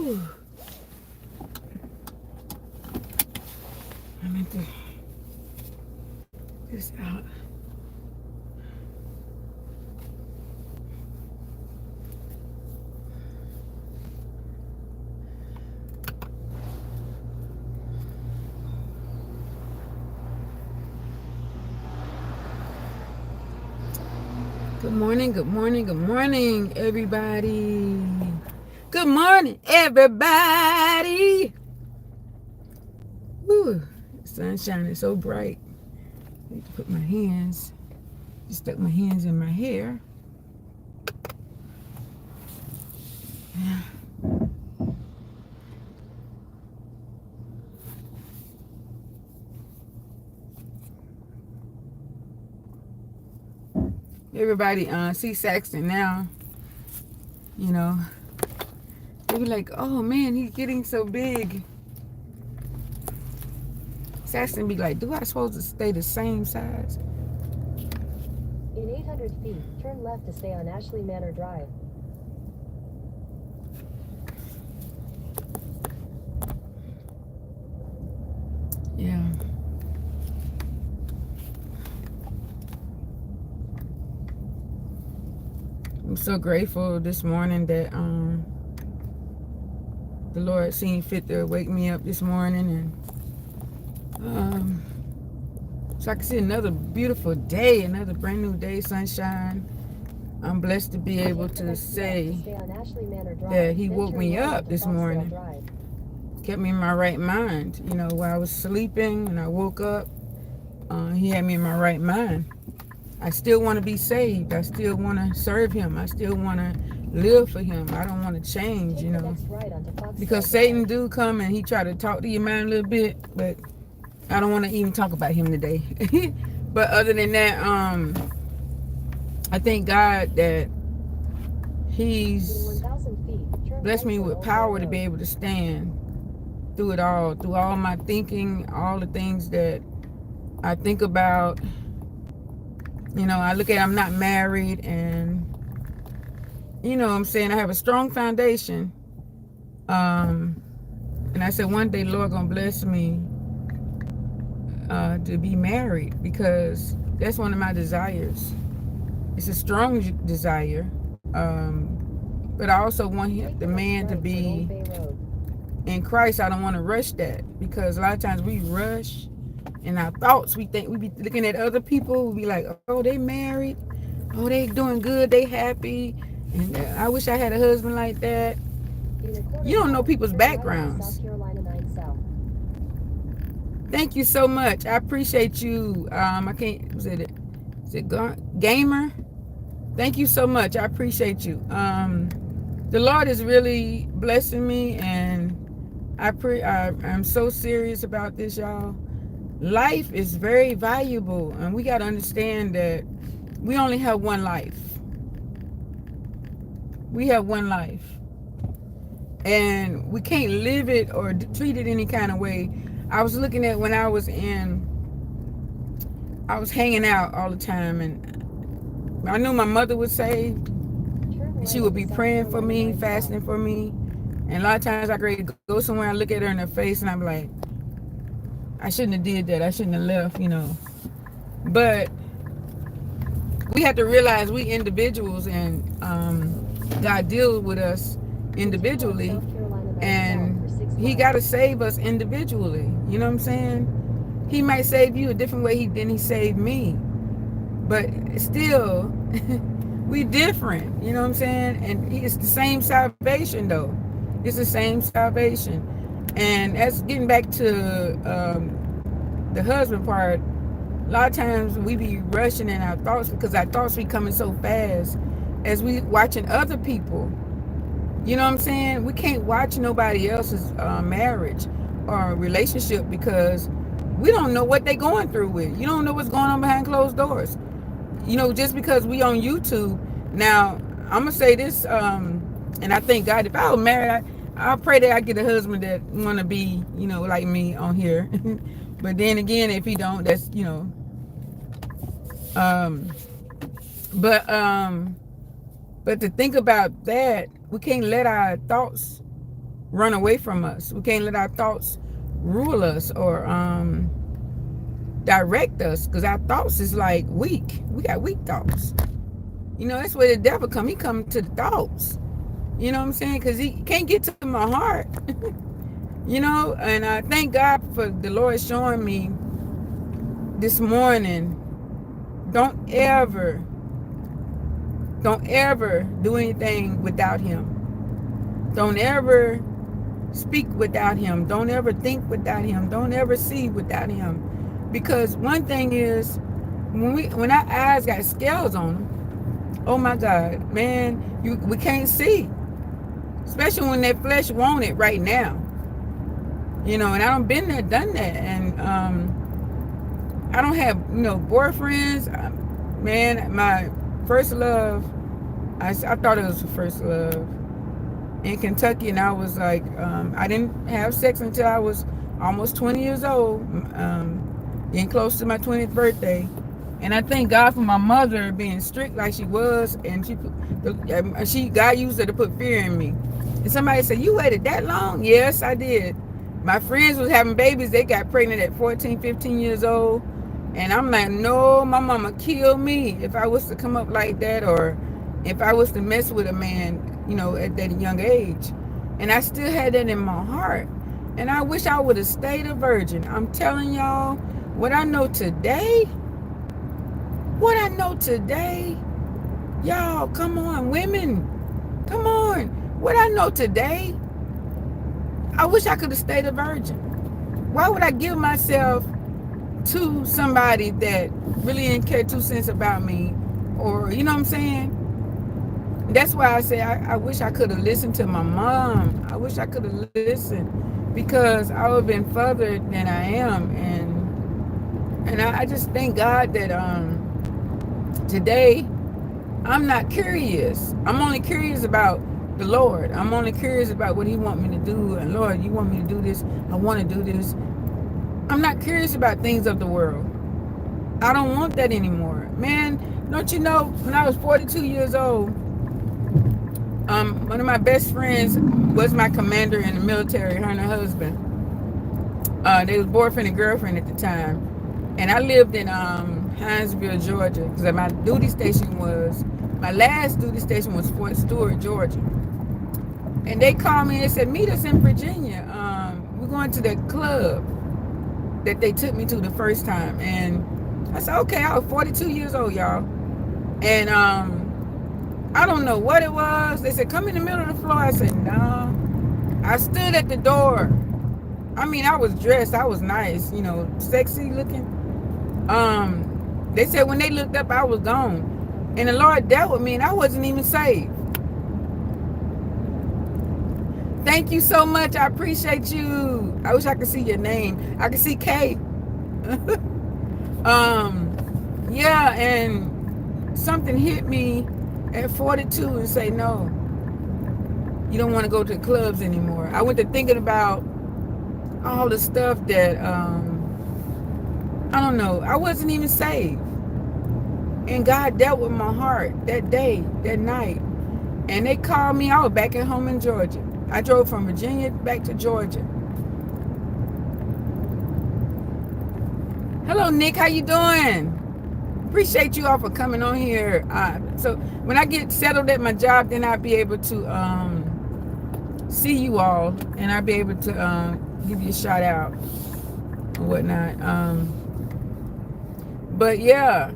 Whew. I meant to this out. Good morning, good morning, good morning, everybody. Good morning, everybody. Woo, the sun's shining so bright. I need to put my hands, just stuck my hands in my hair. Everybody see SAXTON now, you know. They be like, oh man, he's getting so big. SAXTON be like, do I supposed to stay the same size? In 800 feet, turn left to stay on Ashley Manor Drive. Yeah. I'm so grateful this morning that the Lord seen fit to wake me up this morning, and so I can see another beautiful day, another brand new day, sunshine. I'm blessed to be able to say that He woke me up this morning, kept me in my right mind. You know, while I was sleeping and I woke up, He had me in my right mind. I still want to be saved. I still want to serve Him. I still want to live for Him. I don't want to change, you know, because Satan do come and he try to talk to your mind a little bit, but I don't want to even talk about him today. But other than that, I thank God that He's blessed me with power to be able to stand through it all, through all my thinking, all the things that I think about. You know, I look at, I'm not married, and you know what I'm saying, I have a strong foundation. And I said one day, Lord gonna bless me to be married, because that's one of my desires. It's a strong desire. But I also want the man to be in Christ. I don't want to rush that, because a lot of times we rush in our thoughts. We think, we be looking at other people, we be like, oh, they married, oh, they doing good, they happy, and I wish I had a husband like that. You don't know people's backgrounds. Thank you so much. I appreciate you. I can't, is it Gamer? Thank you so much. I appreciate you. The Lord is really blessing me, and I'm so serious about this, y'all. Life is very valuable, and we got to understand that we only have one life. We have one life, and we can't live it or treat it any kind of way. I was looking at when I was hanging out all the time, and I knew my mother was saved. She would be praying for me, fasting for me, and a lot of times I could go somewhere, I look at her in her face, and I'm like, I shouldn't have did that. I shouldn't have left, you know. But we have to realize we individuals, and God deals with us individually, and He got to save us individually. You know what I'm saying? He might save you a different way than He saved me, but still, we different. You know what I'm saying? And it's the same salvation, though. It's the same salvation. And that's getting back to the husband part. A lot of times we be rushing in our thoughts, because our thoughts be coming so fast as we watching other people. You know what I'm saying? We can't watch nobody else's marriage or relationship, because we don't know what they're going through with. You don't know what's going on behind closed doors. You know, just because we on YouTube. Now, I'm going to say this, and I thank God, if I was married, I pray that I get a husband that want to be, you know, like me on here. But then again, if he don't, that's, you know. But to think about that, we can't let our thoughts run away from us. We can't let our thoughts rule us or direct us, because our thoughts is like weak. We got weak thoughts. You know, that's where the devil come. He come to the thoughts. You know what I'm saying? Because he can't get to my heart. You know, and I thank God for the Lord showing me this morning. Don't ever do anything without him. Don't ever speak without him. Don't ever think without him. Don't ever see without him. Because one thing is, when our eyes got scales on them, oh my God, man, we can't see. Especially when that flesh want it right now. You know, and I don't been there, done that. And I don't have, boyfriends. Man, my first love, I thought it was the first love in Kentucky, and I was like, I didn't have sex until I was almost 20 years old, getting close to my 20th birthday. And I thank God for my mother being strict like she was, and God used her to put fear in me. And somebody said, "You waited that long?" Yes, I did. My friends was having babies. They got pregnant at 14, 15 years old. And I'm like, no, my mama killed me if I was to come up like that, or if I was to mess with a man, at that young age. And I still had that in my heart. And I wish I would have stayed a virgin. I'm telling y'all, what I know today, y'all, come on, women, come on. What I know today, I wish I could have stayed a virgin. Why would I give myself to somebody that really didn't care 2 cents about me? Or, you know what I'm saying? That's why I say I wish I could have listened to my mom. I wish I could have listened, because I would have been further than I am. And I just thank God that today I'm not curious. I'm only curious about the Lord. I'm only curious about what he want me to do. And Lord, you want me to do this? I want to do this. I'm not curious about things of the world. I don't want that anymore. Man, don't you know, when I was 42 years old, one of my best friends was my commander in the military, her and her husband. They was boyfriend and girlfriend at the time. And I lived in Hinesville, Georgia, because my last duty station was Fort Stewart, Georgia. And they called me and said, meet us in Virginia. We're going to that club that they took me to the first time. And I said, okay. I was 42 years old, y'all. And I don't know what it was. They said, come in the middle of the floor. I said, no. I stood at the door. I mean, I was dressed. I was nice, sexy looking. They said when they looked up, I was gone. And the Lord dealt with me, and I wasn't even saved. Thank you so much. I appreciate you. I wish I could see your name. I could see Kay. Yeah, and something hit me at 42 and say, no, you don't want to go to clubs anymore. I went to thinking about all the stuff that, I don't know, I wasn't even saved. And God dealt with my heart that day, that night. And they called me. I was back at home in Georgia. I drove from Virginia back to Georgia. Hello, Nick. How you doing? Appreciate you all for coming on here. So when I get settled at my job, then I'll be able to see you all, and I'll be able to give you a shout out and whatnot. But yeah,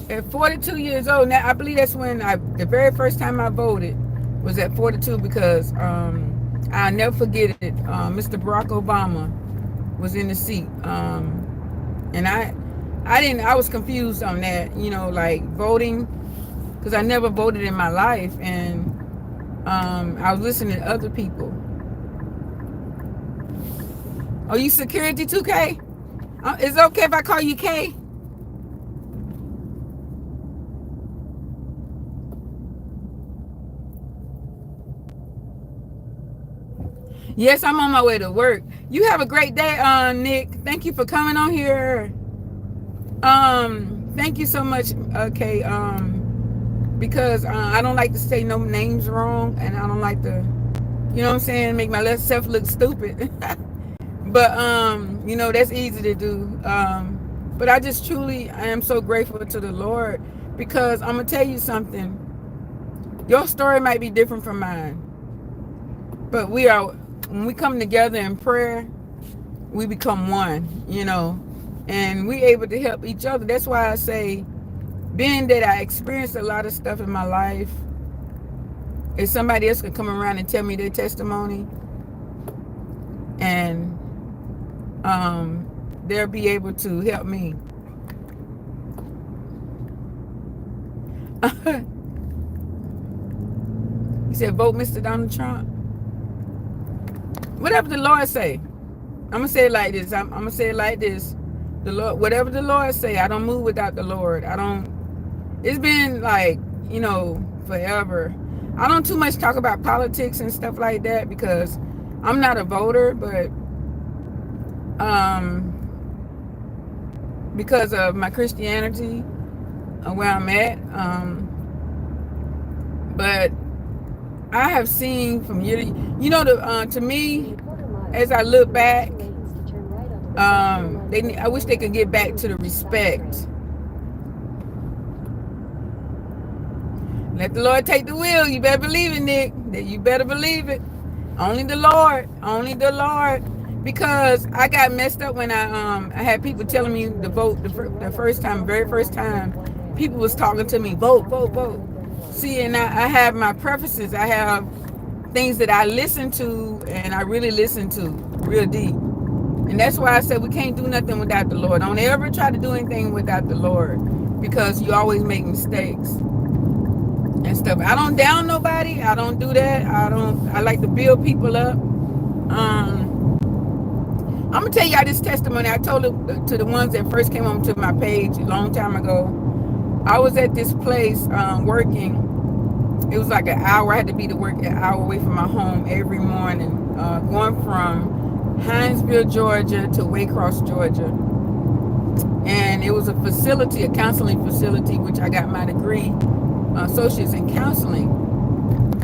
at 42 years old, now I believe that's when the very first time I voted was at 42, because I'll never forget it. Mr. Barack Obama was in the seat, and I was confused on that, like voting, because I never voted in my life, and I was listening to other people. Oh, you security 2K? Is it okay if I call you K? Yes, I'm on my way to work. You have a great day, Nick. Thank you for coming on here. Thank you so much, Kay. Because I don't like to say no names wrong, and I don't like to, You know what I'm saying? Make my less self look stupid. But that's easy to do. But I am so grateful to the Lord, because I'm gonna tell you something. Your story might be different from mine, but when we come together in prayer, we become one. And we able to help each other. That's why I say, being that I experienced a lot of stuff in my life, if somebody else could come around and tell me their testimony, and they'll be able to help me. He said, vote Mr. Donald Trump. Whatever the Lord say. I'm gonna say it like this. I'm gonna say it like this. The Lord, whatever the Lord say, I don't move without the Lord. I don't. It's been like, forever. I don't too much talk about politics and stuff like that, because I'm not a voter, but because of my Christianity and where I'm at, but I have seen from year to me, as I look back, I wish they could get back to the respect. Let the Lord take the wheel. You better believe it, Nick. You better believe it. Only the Lord. Only the Lord. Because I got messed up when I had people telling me to vote the very first time. People was talking to me, vote, vote, vote. See, and I have my preferences. I have things that I listen to, and I really listen to real deep. And that's why I said we can't do nothing without the Lord. Don't ever try to do anything without the Lord, because you always make mistakes and stuff. I don't down nobody. I don't do that. I like to build people up. I'm gonna tell y'all this testimony. I told it to the ones that first came on to my page a long time ago. I was at this place working. It was like an hour. I had to be to work an hour away from my home every morning, going from Hinesville, Georgia to Waycross, Georgia. And it was a facility, a counseling facility, which I got my degree, associates in counseling.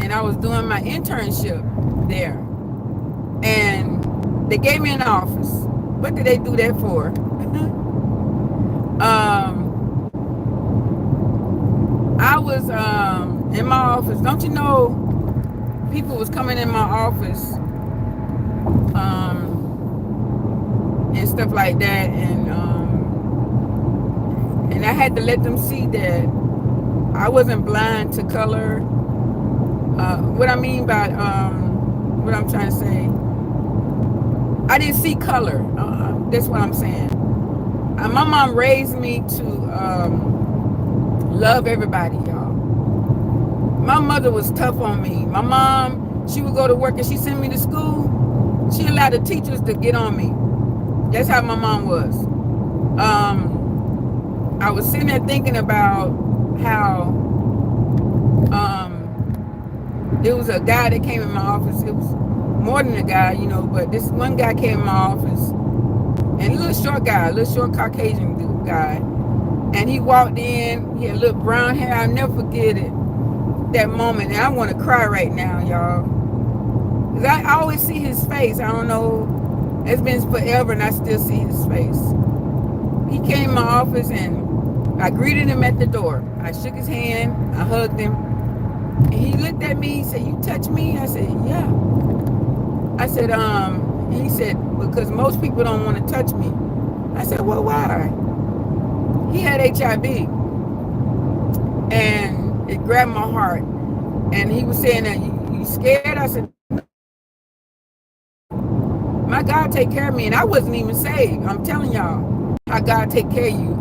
And I was doing my internship there. And they gave me an office. What did they do that for? I was in my office. Don't you know, people was coming in my office and stuff like that, and I had to let them see that I wasn't blind to color. What I mean by what I'm trying to say, I didn't see color. That's what I'm saying. My mom raised me to love everybody, y'all. My mother was tough on me. My mom, she would go to work and she sent me to school. She allowed the teachers to get on me. That's how my mom was. I was sitting there thinking about how there was a guy that came in my office. It was more than a guy, but this one guy came in my office, and a little short Caucasian guy, and he walked in. He had a little brown hair. I'll never forget it, that moment. And I want to cry right now, y'all, because I always see his face. I don't know, it's been forever, and I still see his face. He came in my office, and I greeted him at the door. I shook his hand. I hugged him. And he looked at me. He said, "You touch me?" I said, "Yeah." I said, he said, "Because most people don't want to touch me." I said, "Well, why?" He had HIV. And it grabbed my heart. And he was saying, you scared? I said, my God take care of me. And I wasn't even saved. I'm telling y'all how God take care of you.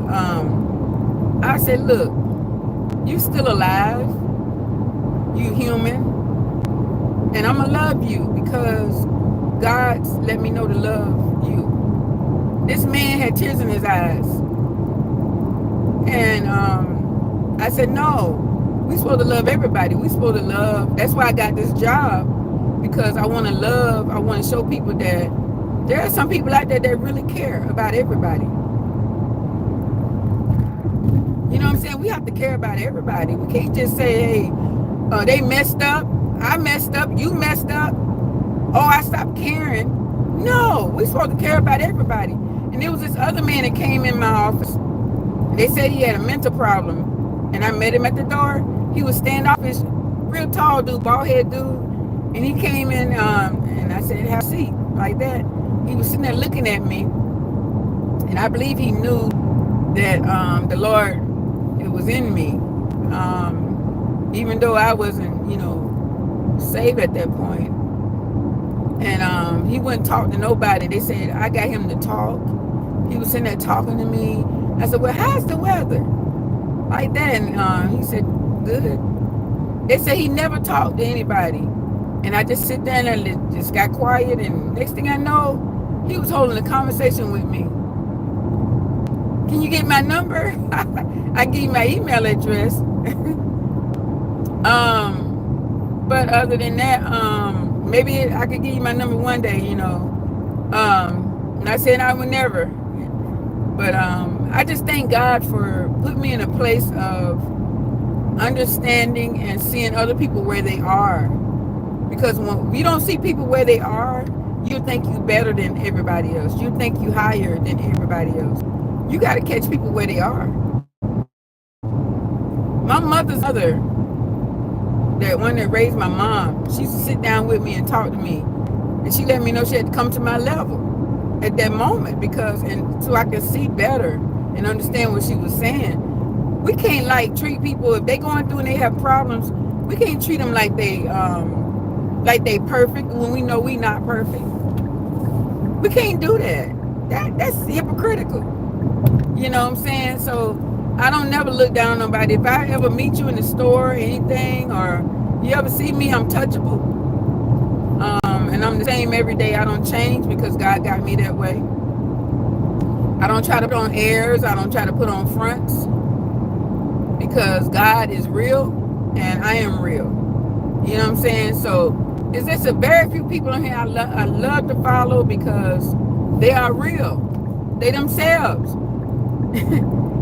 I said, look, you still alive. You human. And I'm going to love you because God's let me know to love you. This man had tears in his eyes. And I said, no, we supposed to love everybody. We supposed to love. That's why I got this job, because I want to love. I want to show people that there are some people out there that really care about everybody. You know what I'm saying? We have to care about everybody. We can't just say, hey, they messed up. I messed up. You messed up. oh, I stopped caring. No, we supposed to care about everybody. And there was this other man that came in my office. They said he had a mental problem. And I met him at the door. He was standoffish, real tall dude, bald head dude. And he came in, and I said, have a seat, like that. He was sitting there looking at me. And I believe he knew that the Lord, it was in me. Even though I wasn't, saved at that point. And he wouldn't talk to nobody. They said, I got him to talk. He was sitting there talking to me. I said, well, how's the weather? Like that. And he said, good. They said he never talked to anybody. And I just sit there and just got quiet. And next thing I know, he was holding a conversation with me. Can you get my number? I give you my email address. But other than that, maybe I could give you my number one day, Not saying I would never. But I just thank God for putting me in a place of understanding and seeing other people where they are. Because when you don't see people where they are, you think you better than everybody else. You think you higher than everybody else. You got to catch people where they are. My mother's mother, that one that raised my mom, she used to sit down with me and talk to me. And she let me know she had to come to my level at that moment so I could see better and understand what she was saying. We can't treat people, if they going through and they have problems, we can't treat them like they perfect when we know we not perfect. We can't do that. That's hypocritical. You know what I'm saying? So I don't never look down on nobody. If I ever meet you in the store or anything, or you ever see me, I'm touchable. And I'm the same every day. I don't change because God got me that way. I don't try to put on airs. I don't try to put on fronts because God is real and I am real. You know what I'm saying? So it's just a very few people in here I love to follow because they are real. They themselves.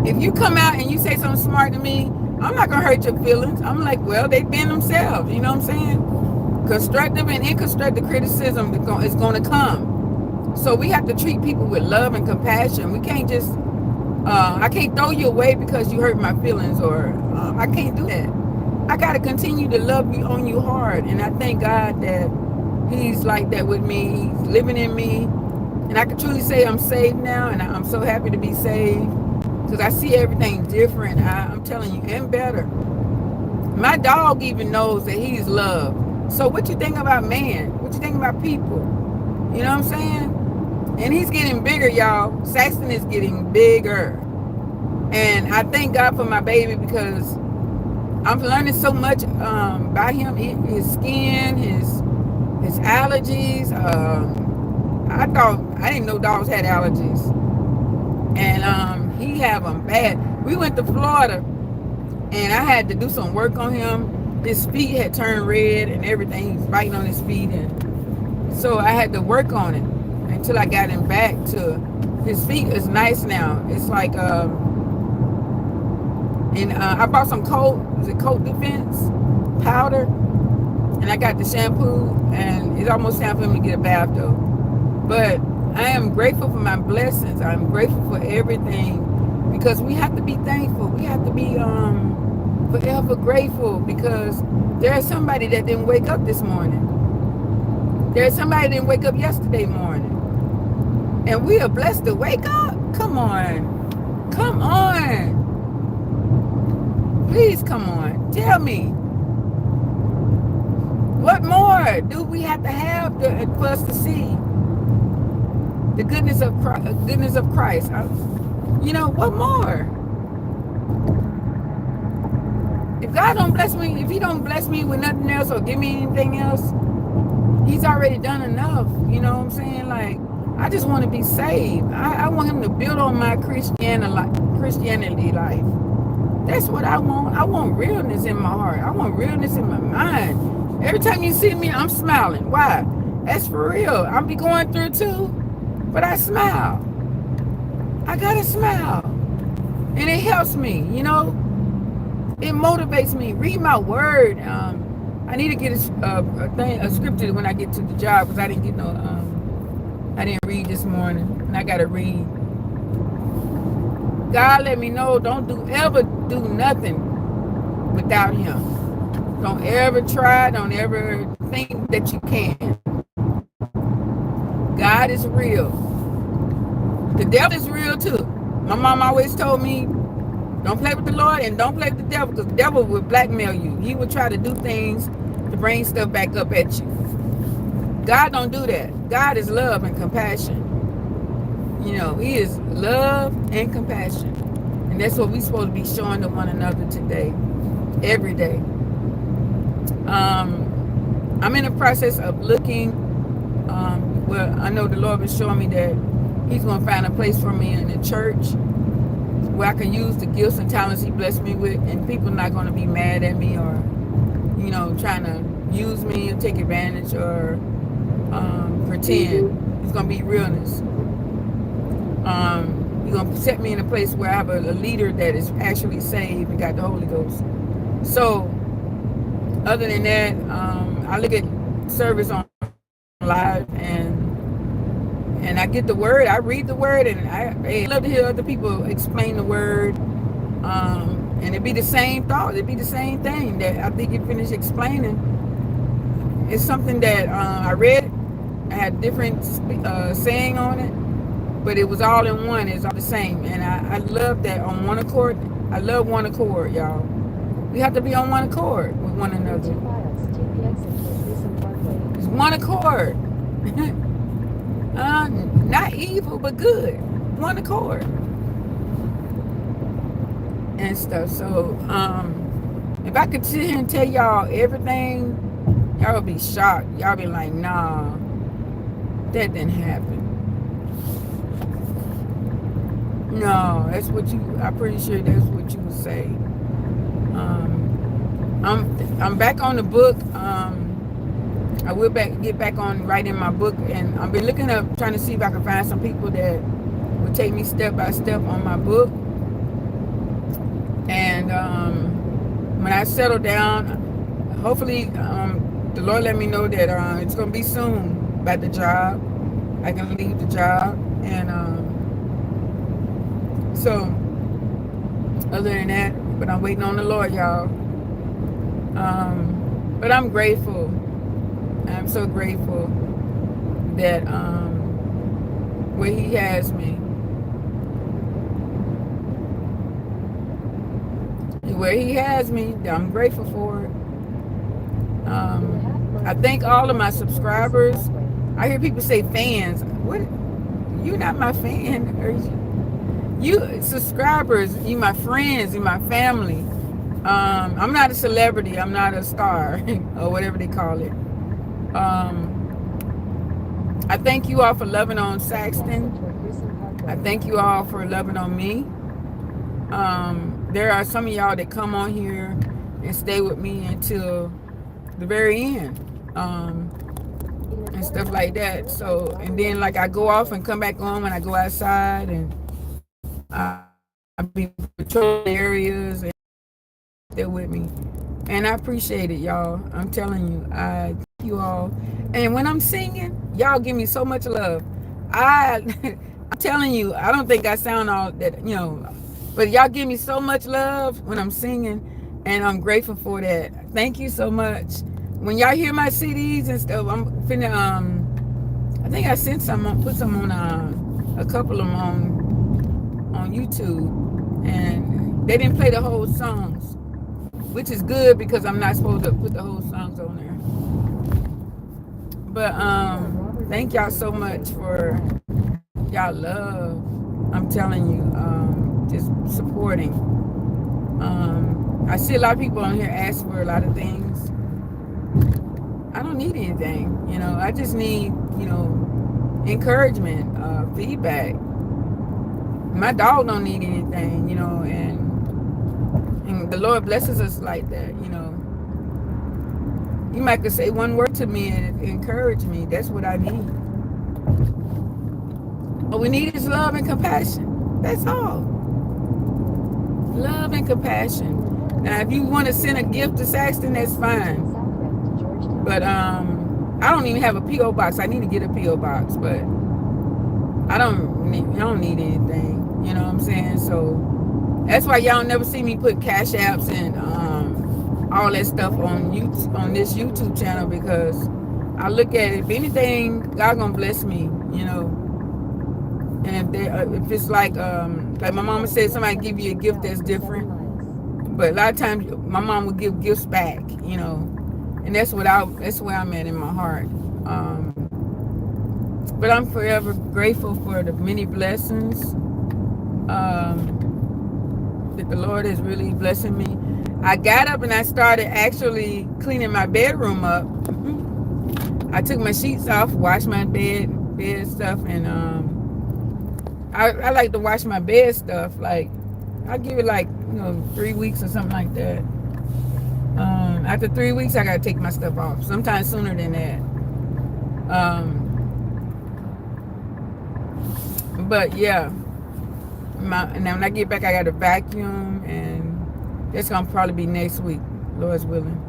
If you come out and you say something smart to me, I'm not going to hurt your feelings. I'm like, well, they've been themselves. You know what I'm saying? Constructive and inconstructive criticism is going to come. So we have to treat people with love and compassion. We can't just, I can't throw you away because you hurt my feelings, or I can't do that. I got to continue to love you on you hard. And I thank God that he's like that with me. He's living in me. And I can truly say I'm saved now, and I'm so happy to be saved because I see everything different. I'm telling you, and better. My dog even knows that he's loved. So what you think about man? What you think about people? You know what I'm saying? And he's getting bigger, y'all. Saxton is getting bigger. And I thank God for my baby because I'm learning so much about him. His skin, his allergies. I didn't know dogs had allergies, and he have them bad. We went to Florida, and I had to do some work on him. His feet had turned red and everything. He was biting on his feet, and so I had to work on it until I got him back to his feet. Is nice now. It's like and I bought some coat defense powder, and I got the shampoo, and it's almost time for him to get a bath though. But I am grateful for my blessings. I'm grateful for everything because we have to be thankful. We have to be forever grateful because there's somebody that didn't wake up this morning. There's somebody that didn't wake up yesterday morning. And we are blessed to wake up? Come on. Come on. Please come on. Tell me. What more do we have to have for us to see? The goodness of Christ. What more? If God don't bless me, if he don't bless me with nothing else or give me anything else, he's already done enough. You know what I'm saying? Like, I just want to be saved. I want him to build on my Christianity life. That's what I want. I want realness in my heart. I want realness in my mind. Every time you see me, I'm smiling. Why? That's for real. I'll be going through too, but I smile. I gotta smile. And it helps me, It motivates me. Read my word. I need to get a scripture when I get to the job because I didn't get no. I didn't read this morning, and I gotta read. God let me know don't ever do nothing without Him. Don't ever try. Don't ever think that you can. God is real. The devil is real too. My mom always told me, don't play with the Lord and don't play with the devil because the devil will blackmail you. He will try to do things to bring stuff back up at you. God don't do that. God is love and compassion. You know, He is love and compassion. And that's what we're supposed to be showing to one another today, every day. I'm in the process of looking. Well, I know the Lord been showing me that He's going to find a place for me in the church where I can use the gifts and talents He blessed me with, and people are not going to be mad at me or, you know, trying to use me and take advantage or pretend. It's going to be realness. He's going to set me in a place where I have a leader that is actually saved and got the Holy Ghost. So, other than that, I look at service on live and I get the word. I read the word, and I love to hear other people explain the word. And it'd be the same thought. It'd be the same thing that I think you finished explaining. It's something that I read. I had different saying on it, but it was all in one. It's all the same, and I love that on one accord. I love one accord, y'all. We have to be on one accord with one another. It's one accord. Not evil, but good. One accord. And stuff. So, if I could sit here and tell y'all everything, y'all would be shocked. Y'all be like, nah, that didn't happen. No, that's what I'm pretty sure that's what you would say. I'm back on the book. I will get back on writing my book, and I've been looking up, trying to see if I can find some people that would take me step by step on my book. And when I settle down, hopefully the Lord let me know that it's going to be soon about the job. I can leave the job, and so other than that, but I'm waiting on the Lord, y'all. But I'm grateful. I'm so grateful that where He has me, I'm grateful for it. I thank all of my subscribers. I hear people say fans. What? You're not my fan. You subscribers. You my friends. You my family. I'm not a celebrity. I'm not a star or whatever they call it. I thank you all for loving on SAXTON. I thank you all for loving on me. There are some of y'all that come on here and stay with me until the very end, and stuff like that. So, and then like I go off and come back on when I go outside, and I be patrolling areas, and they're with me. And I appreciate it, y'all. I'm telling you, I thank you all. And when I'm singing, y'all give me so much love. I'm telling you, I don't think I sound all that, you know, but y'all give me so much love when I'm singing, and I'm grateful for that. Thank you so much. When y'all hear my CDs and stuff, I'm finna, I think I sent some, put some on, a couple of them on YouTube, and they didn't play the whole songs, which is good because I'm not supposed to put the whole songs on there. But thank y'all so much for y'all love. I'm telling you, just supporting. I see a lot of people on here ask for a lot of things. I don't need anything, you know. I just need, you know, encouragement, feedback. My dog don't need anything, you know, and the Lord blesses us like that, you know. You might could say one word to me and encourage me. That's what I need. What we need is love and compassion. That's all. Love and compassion. Now, if you want to send a gift to SAXTON, that's fine. But I don't even have a PO box. I need to get a PO box, but I don't need anything. You know what I'm saying? So that's why y'all never see me put cash apps and all that stuff on YouTube, on this YouTube channel, because I look at it. If anything, God gonna bless me. You know, and if it's like my mama said, somebody give you a gift that's different. But a lot of times, my mom would give gifts back. You know, and that's where I'm at in my heart. But I'm forever grateful for the many blessings that the Lord is really blessing me. I got up and I started actually cleaning my bedroom up. I took my sheets off, washed my bed stuff, and I like to wash my bed stuff. Like, I give it like 3 weeks or something like that. After 3 weeks, I gotta take my stuff off. Sometimes sooner than that. But yeah, and then when I get back, I got to vacuum, and that's gonna probably be next week, Lord's willing.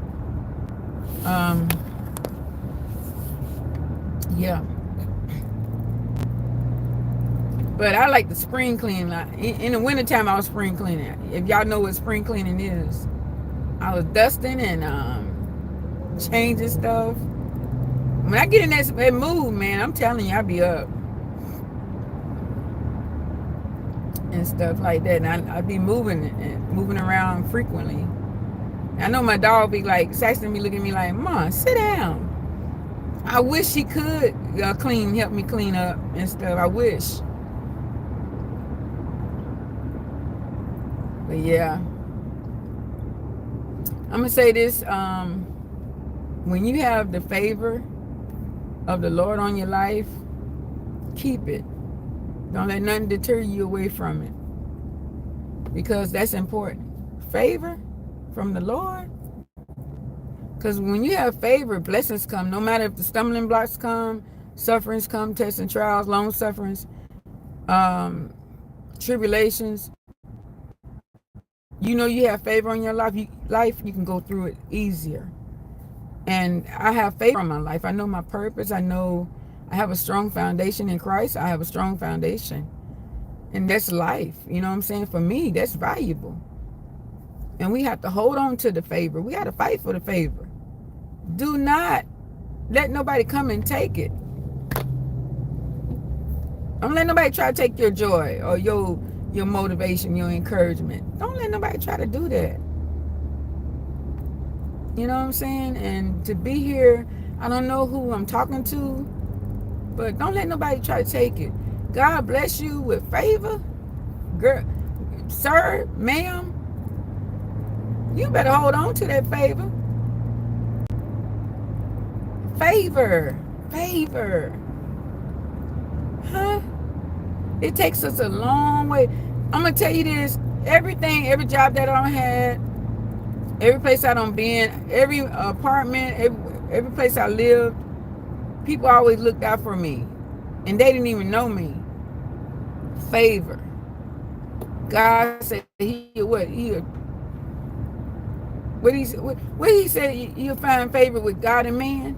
Yeah. But I like the spring cleaning. In the wintertime, I was spring cleaning. If y'all know what spring cleaning is, I was dusting and changing stuff. When I get in that mood, man, I'm telling you, I be up and stuff like that. And I be moving around frequently. I know my dog be like, Saxton be looking at me like, Mom, sit down. I wish she could help me clean up and stuff. I wish. But yeah, I'm gonna say this: when you have the favor of the Lord on your life, keep it. Don't let nothing deter you away from it, because that's important. Favor from the Lord, because when you have favor, blessings come. No matter if the stumbling blocks come, sufferings come, tests and trials, long sufferings, tribulations. You have favor on your life. You can go through it easier. And I have favor on my life. I know my purpose. I know I have a strong foundation in Christ. I have a strong foundation. And that's life. You know what I'm saying? For me, that's valuable. And we have to hold on to the favor. We got to fight for the favor. Do not let nobody come and take it. Don't let nobody try to take your joy or your motivation, your encouragement. Don't let nobody try to do that. You know what I'm saying? And to be here, I don't know who I'm talking to, but don't let nobody try to take it. God bless you with favor. Girl, sir, ma'am, you better hold on to that favor. Favor. Huh? It takes us a long way. I'm going to tell you this. Every job that I had, every place I done been, every apartment, every place I lived, people always looked out for me. And they didn't even know me. Favor. God said he said you'll find favor with God and man.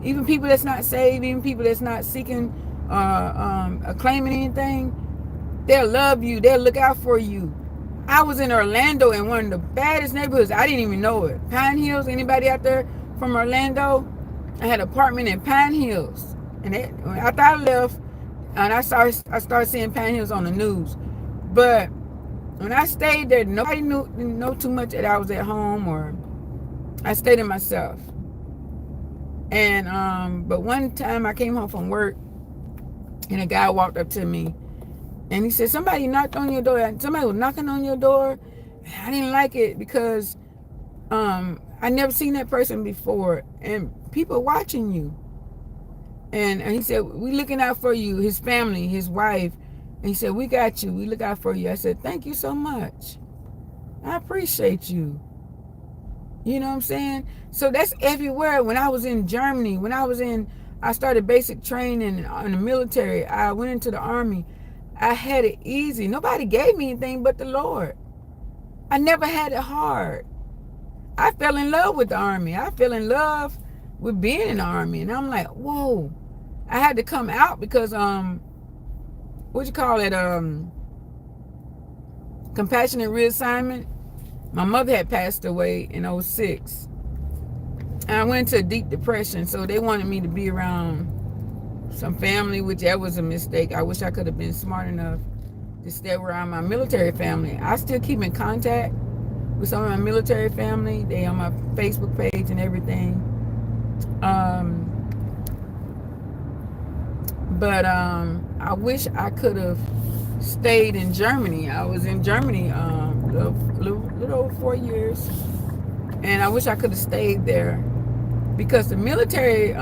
Even people that's not saved, even people that's not seeking claiming anything, they'll love you. They'll look out for you. I was in Orlando in one of the baddest neighborhoods. I didn't even know it. Pine Hills. Anybody out there from Orlando? I had an apartment in Pine Hills. And after I left, and I started seeing Pine Hills on the news. But when I stayed there, nobody didn't know too much that I was at home, or I stayed in myself. And but one time I came home from work, and a guy walked up to me, and he said, somebody knocked on your door. Somebody was knocking on your door. I didn't like it because I never seen that person before, and people watching you. And he said, we looking out for you, his family, his wife. And he said, we got you. We look out for you. I said, thank you so much. I appreciate you. You know what I'm saying? So that's everywhere. When I was in Germany, I started basic training in the military. I went into the army. I had it easy. Nobody gave me anything but the Lord. I never had it hard. I fell in love with the Army. I fell in love with being in the Army. And I'm like, whoa. I had to come out because what you call it? Compassionate reassignment. My mother had passed away in '06. And I went into a deep depression, so they wanted me to be around some family, which that was a mistake. I wish I could have been smart enough to stay around my military family. I still keep in contact with some of my military family. They on my Facebook page and everything. But I wish I could have stayed in Germany. I was in Germany little over 4 years, and I wish I could have stayed there because the military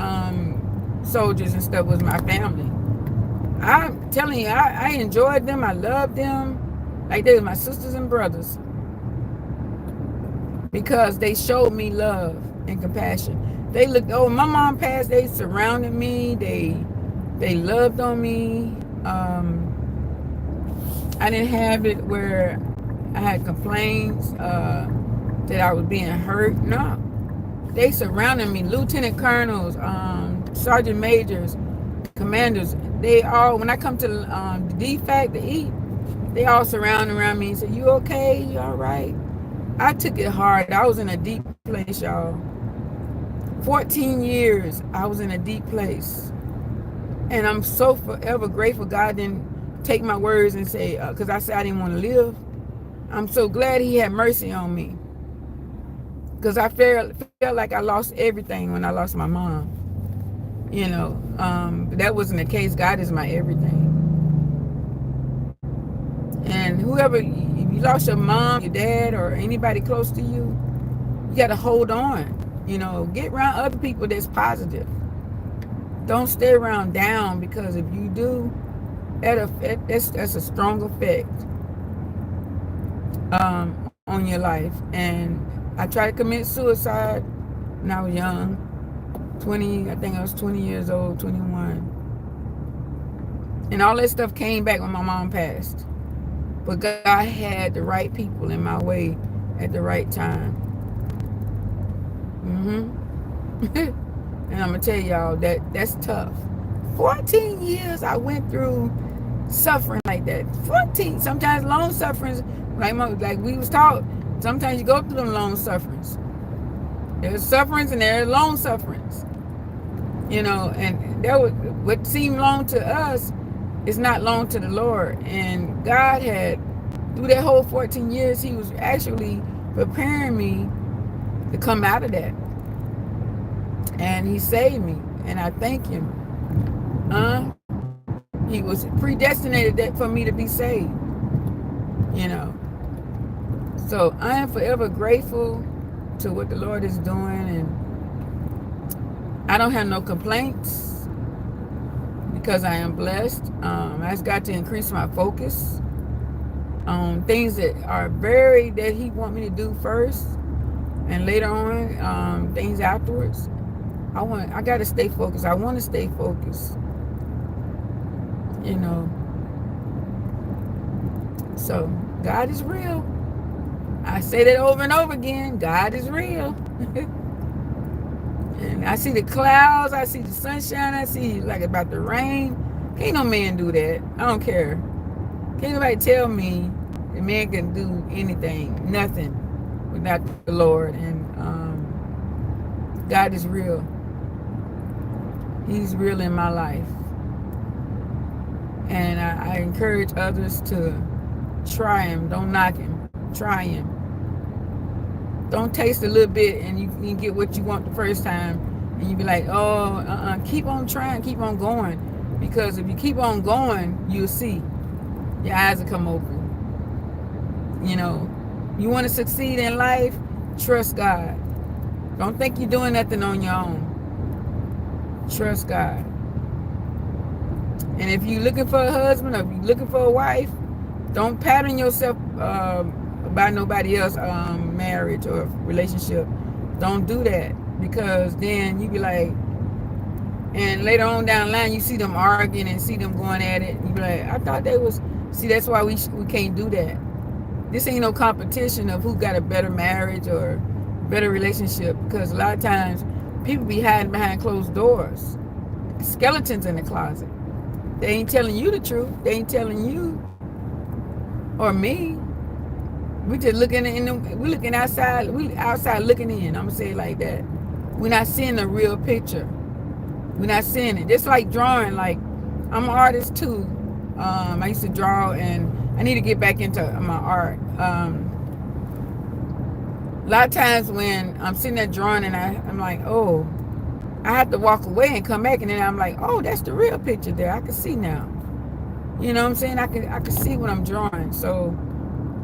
soldiers and stuff was my family. I'm telling you, I enjoyed them. I loved them like they were my sisters and brothers because they showed me love and compassion. They looked, oh, my mom passed, they surrounded me, they loved on me. I didn't have it where I had complaints that I was being hurt. No. They surrounded me, lieutenant colonels, sergeant majors, commanders. They all, when I come to the DFAC to eat, they all surround around me and say, you okay? You all right? I took it hard. I was in a deep place, y'all. 14 years, I was in a deep place. And I'm so forever grateful God didn't take my words and say, because I said I didn't want to live. I'm so glad he had mercy on me. Because I felt like I lost everything when I lost my mom. You know, that wasn't the case. God is my everything. And whoever, if you lost your mom, your dad, or anybody close to you, you got to hold on. You know, get around other people that's positive. Don't stay around down, because if you do, that's a strong effect on your life. And I tried to commit suicide when I was young. 20, I think I was 20 years old, 21. And all that stuff came back when my mom passed. But God had the right people in my way at the right time. And I'm going to tell y'all that's tough. 14 years I went through suffering like that. 14, sometimes long sufferings, like we was taught, sometimes you go through them long sufferings. There's sufferings and there's long sufferings. You know, and that was what seemed long to us is not long to the Lord. And God had, through that whole 14 years, he was actually preparing me to come out of that. And he saved me, and I thank him. He was predestinated that for me to be saved. You know. So I am forever grateful to what the Lord is doing, and I don't have no complaints because I am blessed. I just got to increase my focus on things that are that he want me to do first, and later on things afterwards. I got to stay focused. I want to stay focused. You know. So God is real. I say that over and over again. God is real. And I see the clouds, I see the sunshine, I see like about the rain. Can't no man do that. I don't care. Can't nobody tell me a man can do anything, nothing, without the Lord. And God is real. He's real in my life. And I encourage others to try him. Don't knock him. Try him. Don't taste a little bit and you get what you want the first time, and you be like, keep on trying, keep on going. Because if you keep on going, you'll see. Your eyes will come open. You know, you want to succeed in life, trust God. Don't think you're doing nothing on your own. Trust God. And if you're looking for a husband, or if you're looking for a wife, don't pattern yourself by nobody else marriage or relationship. Don't do that, because then you be like, and later on down the line you see them arguing and see them going at it, and you be like, I thought they was. See, that's why we can't do that. This ain't no competition of who got a better marriage or better relationship, because a lot of times people be hiding behind closed doors, skeletons in the closet. They ain't telling you the truth. They ain't telling you or me. We just looking we looking outside. We outside looking in. I'm gonna say it like that. We're not seeing the real picture. We're not seeing it. It's like drawing. Like, I'm an artist too. I used to draw, and I need to get back into my art. A lot of times when I'm sitting there drawing, and I'm like, oh, I have to walk away and come back, and then I'm like, oh, that's the real picture there. I can see now. You know what I'm saying? I can see what I'm drawing. So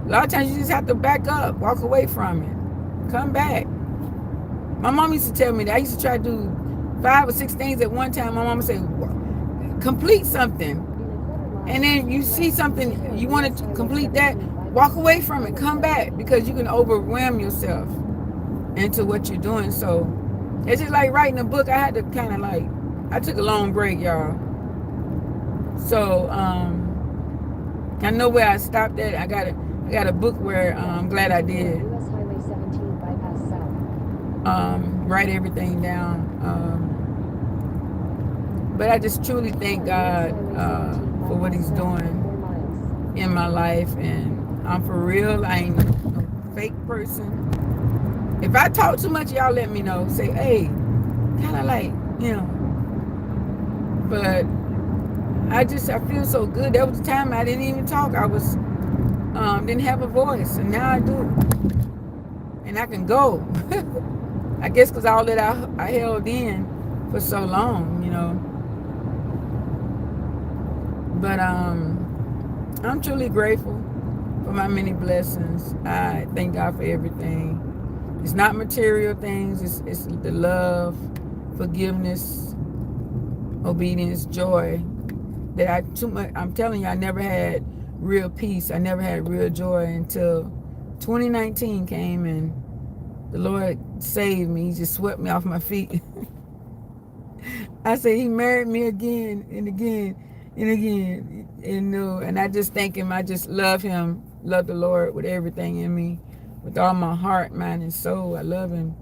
a lot of times you just have to back up, walk away from it, come back. My mom used to tell me that I used to try to do 5 or 6 things at one time. My mom would say, complete something. And then you see something, you want to complete that, walk away from it, come back, because you can overwhelm yourself into what you're doing. So it's just like writing a book. I had to kind of like, I took a long break, y'all. So I know where I stopped at. I got a book where I'm glad I did. US Highway 17 bypass south. Write everything down. But I just truly thank God for what He's doing in my life, and I'm for real. I ain't no fake person. If I talk too much, y'all let me know. Say, hey, kind of like, you know. But I feel so good. There was a time I didn't even talk. I was didn't have a voice, and now I do, and I can go. I guess because all that I held in for so long, you know. But I'm truly grateful for my many blessings. I thank God for everything. It's not material things. It's the love, forgiveness, obedience, joy. I'm telling you, I never had real peace. I never had real joy until 2019 came, and the Lord saved me. He just swept me off my feet. I say He married me again and again and again, and I just thank Him. I just love Him, love the Lord with everything in me, with all my heart, mind, and soul. I love Him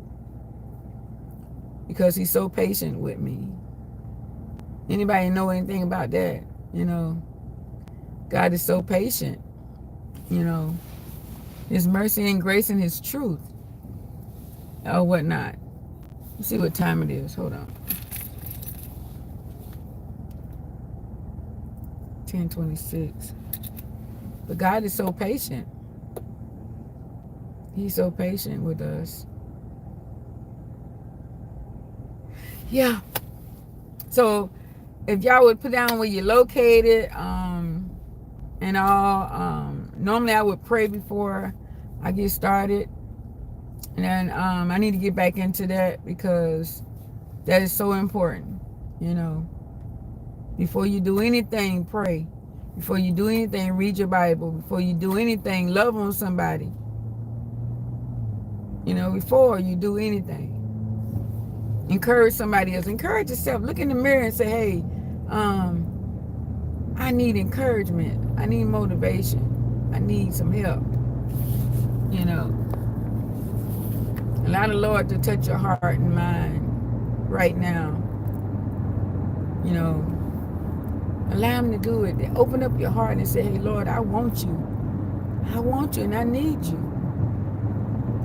because He's so patient with me. Anybody know anything about that? You know, God is so patient. You know, His mercy and grace and His truth, or whatnot. Let's see what time it is. Hold on. 10:26. But God is so patient. He's so patient with us. Yeah. So if y'all would put down where you're located, and all, normally I would pray before I get started. And then I need to get back into that, because that is so important, you know. Before you do anything, pray. Before you do anything, read your Bible. Before you do anything, love on somebody. You know, before you do anything, encourage somebody else. Encourage yourself. Look in the mirror and say, hey, I need encouragement. I need motivation. I need some help. You know, allow the Lord to touch your heart and mind right now. You know, allow Him to do it. Open up your heart and say, hey, Lord, I want you. I want you, and I need you.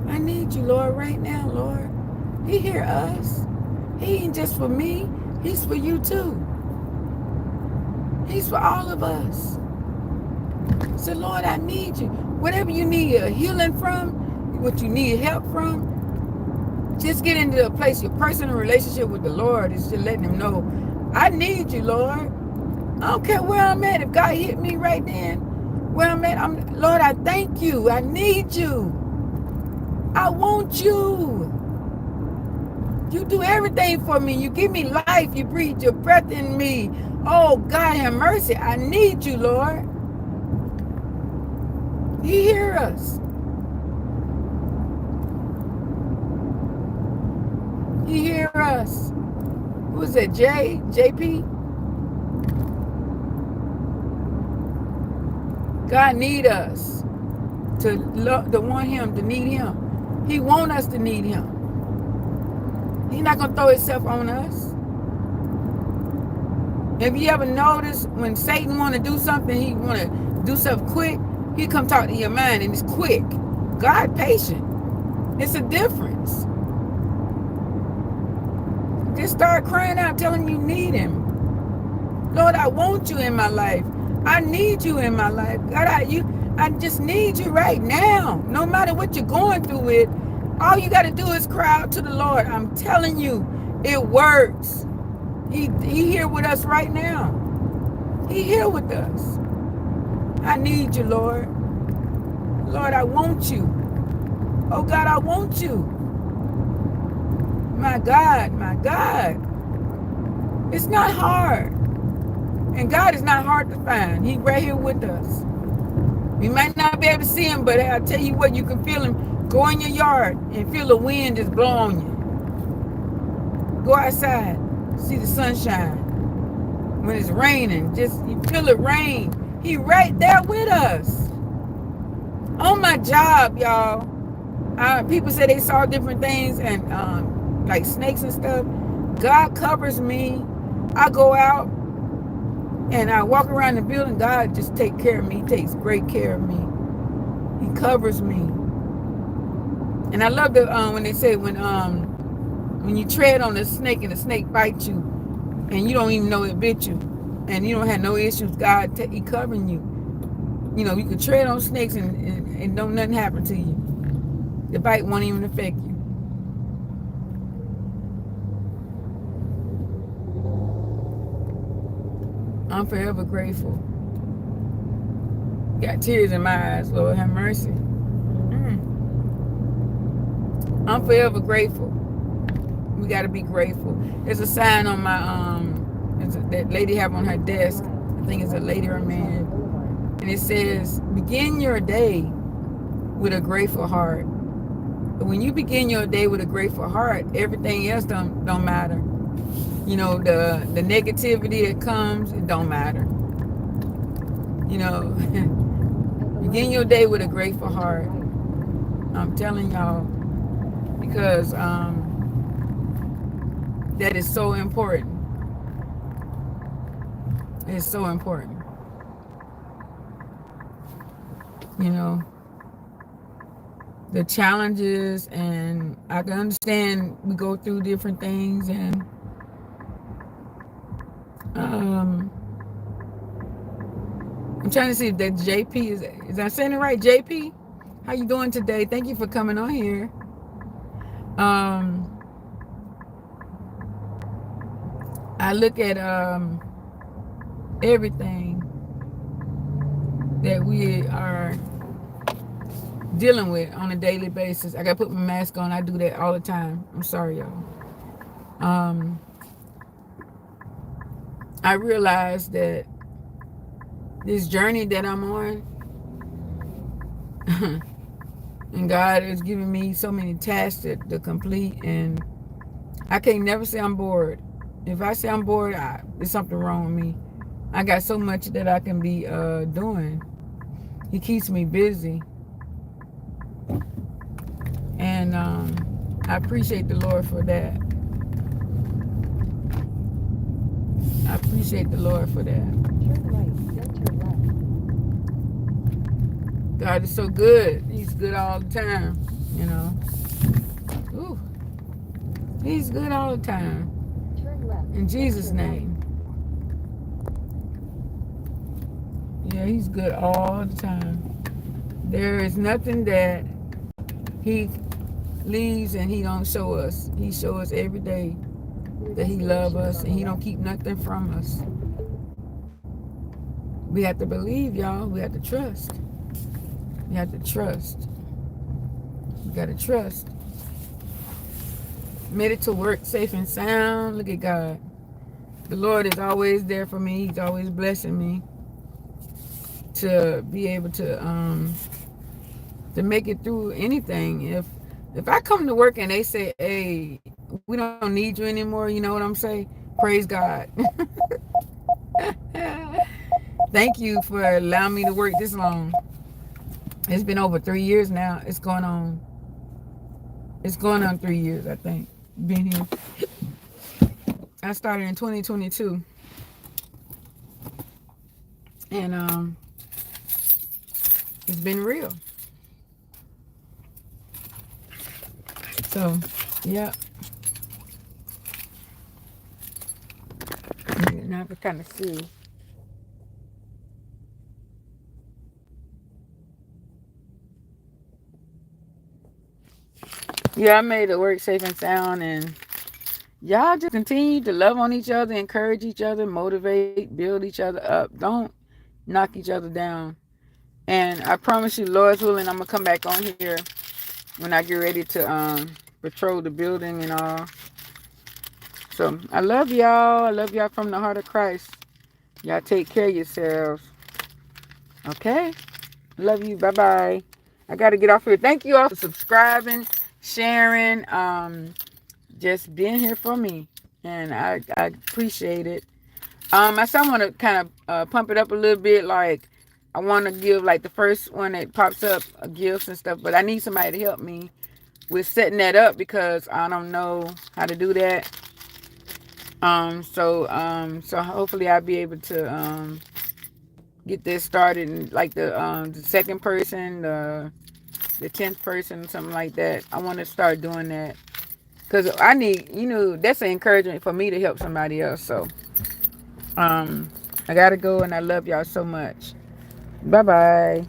I need you, Lord, right now, Lord. He hear us. He ain't just for me. He's for you too. He's for all of us. So, Lord, I need you. Whatever you need a healing from, what you need help from, just get into a place, your personal relationship with the Lord is just letting Him know, I need you, Lord. I don't care where I'm at. If God hit me right then, where I'm at, Lord, I thank you. I need you. I want you. You do everything for me. You give me life. You breathe your breath in me. Oh, God, have mercy. I need you, Lord. He hear us. He hear us. Who is that? JP? God need us to want Him, to need Him. He wants us to need him. He's not going to throw himself on us. If you ever notice, when Satan want to do something, he want to do something quick, he come talk to your mind and it's quick. God patient. It's a difference. Just start crying out, telling him you need him. Lord, I want you in my life. I need you in my life. God, I just need you right now. No matter what you're going through with, all you got to do is cry out to the Lord. I'm telling you, it works. He here with us right now. He here with us. I need you, Lord. Lord, I want you. Oh, God, I want you. My God, my God. It's not hard. And God is not hard to find. He's right here with us. We might not be able to see him, but I'll tell you what, you can feel him. Go in your yard and feel the wind just blow on you. Go outside, see the sunshine. When it's raining, just you feel it rain. He right there with us. On my job, y'all, people say they saw different things and like snakes and stuff. God covers me. I go out and I walk around the building. God just takes care of me. He takes great care of me. He covers me. And I love the when they say when you tread on a snake and the snake bites you and you don't even know it bit you and you don't have no issues, God he covering you. You know, you can tread on snakes and don't nothing happen to you. The bite won't even affect you. I'm forever grateful. Got tears in my eyes, Lord have mercy. I'm forever grateful. We got to be grateful. There's a sign on my that lady have on her desk. I think it's a lady or a man, and it says, "Begin your day with a grateful heart." But when you begin your day with a grateful heart, everything else don't matter. You know, the negativity that comes, it don't matter. You know, begin your day with a grateful heart. I'm telling y'all, because that is so important. It's so important. You know, the challenges, and I can understand we go through different things, and I'm trying to see if that JP is I saying it right? JP, how you doing today? Thank you for coming on here. I look at everything that we are dealing with on a daily basis. I gotta put my mask on. I do that all the time. I'm sorry, y'all. I realized that this journey that I'm on, and God is giving me so many tasks to complete, and I can't never say I'm bored. If I say I'm bored, there's something wrong with me. I got so much that I can be doing. He keeps me busy. And I appreciate the Lord for that. I appreciate the Lord for that. Turn right, then turn left. God is so good. He's good all the time, you know. Ooh. He's good all the time. Turn left. In Jesus' name. Yeah, he's good all the time. There is nothing that he leaves and he don't show us. He shows us every day that he loves us and he don't keep nothing from us. We have to believe, y'all. We have to trust. We have to trust. We got to trust. Made it to work safe and sound. Look at God. The Lord is always there for me. He's always blessing me to be able to make it through anything. If I come to work and they say, "Hey, we don't need you anymore," you know what I'm saying? Praise God. Thank you for allowing me to work this long. It's been over 3 years now. It's going on. It's going on 3 years, I think. Been here. I started in 2022, and it's been real. So, yeah. Now I can kind of see. Yeah, I made it work safe and sound, and y'all just continue to love on each other, encourage each other, motivate, build each other up. Don't knock each other down. And I promise you, Lord's willing, I'm gonna come back on here when I get ready to patrol the building and all. So I love y'all. I love y'all from the heart of Christ. Y'all take care of yourselves. Okay? Love you. Bye bye. I gotta get off here. Thank you all for subscribing, sharing, just being here for me. And I appreciate it. I still want to kind of pump it up a little bit. Like, I want to give like the first one that pops up gifts and stuff, but I need somebody to help me with setting that up because I don't know how to do that. So hopefully I'll be able to get this started. And like the second person, the 10th person, something like that. I want to start doing that because I need, that's an encouragement for me to help somebody else. So I gotta go, and I love y'all so much. Bye bye.